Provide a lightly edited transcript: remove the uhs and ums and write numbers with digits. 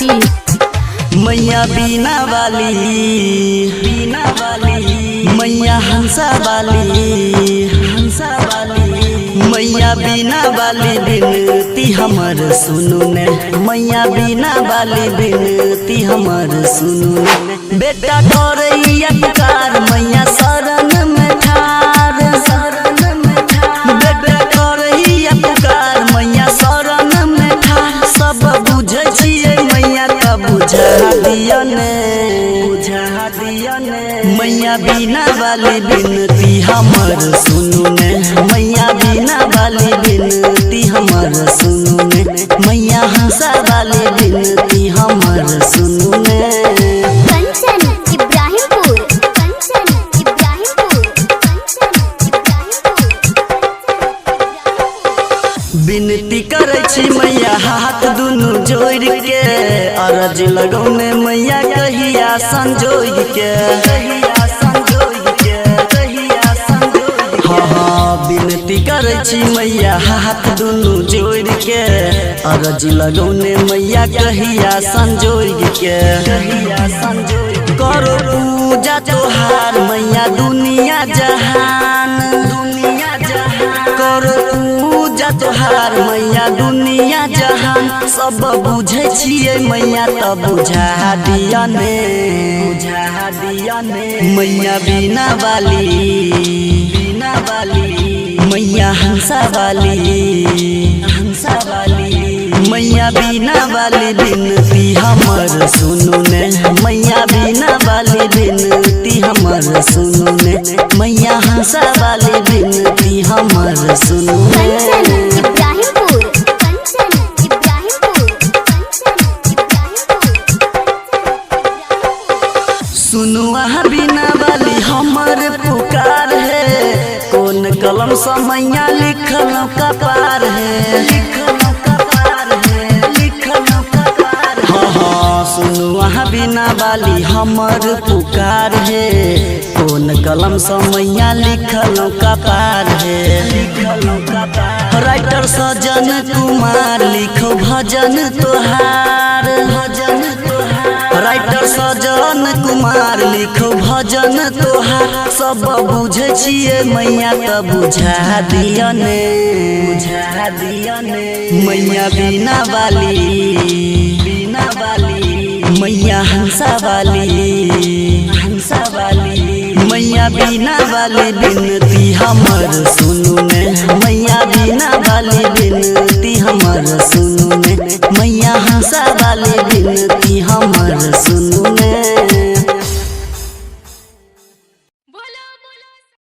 मैया बीना वाली मैया हंसा वाली मैया बीना वाली बिनती हमर सुनु ने मैया बीना वाली बिनती हमर सुनु ने बेटा करैया पुकार मैया शरण में ठार बेटा करैया पुकार मैया शरण में ठार सब बुझै छियै मैया त बुझा दिया ने मैया बीना वाली बिनती हमर सुनु ने मैया बीना वाली बिनती हमर सुनु ने मैया हंसा वाली बिनती हमर सुनु ने। बिनती करे छी मैया हाथ दुनु जोड़ के अरज लगौने मैया कहिया संजोग के बिनती करे छी मैया हाथ दुनु जोड़ के अरज लगौने मैया कहिया संजोग के करो पूजा तोहार मैया दुनिया जहान करो पूजा तोहार मैया दुनिया जहान सब बुझे छियै मैया त बुझा दिया ने मैया बीना वाली मैया हंसा वाली मैया बीना वाली बिनती हमर सुनु ने मैया बीना वाली बिनती हमर सुनु ने मैया हंसा वाली बिनती हमर सुनु ने। सुनु बीना वाली हमर पुकार है कौन कलम से मैया लिखल का पार है सुनु बीना वाली हमर पुकार है कौन कलम से मैया लिखल का पार है राइटर सजन कुमार लिखो भजन तोहार राइटर सजन कुमार लिखो भजन तोहार सब बुझे छियै मैया त बुझा दिया ने मैया बीना वाली मैया हंसा वाली मैया बीना वाली बिनती हमर सुनु ने मैया बीना वाली बिनती हमर सुनु ने मैया हंसा वाली बिनती हमर सुनु ने।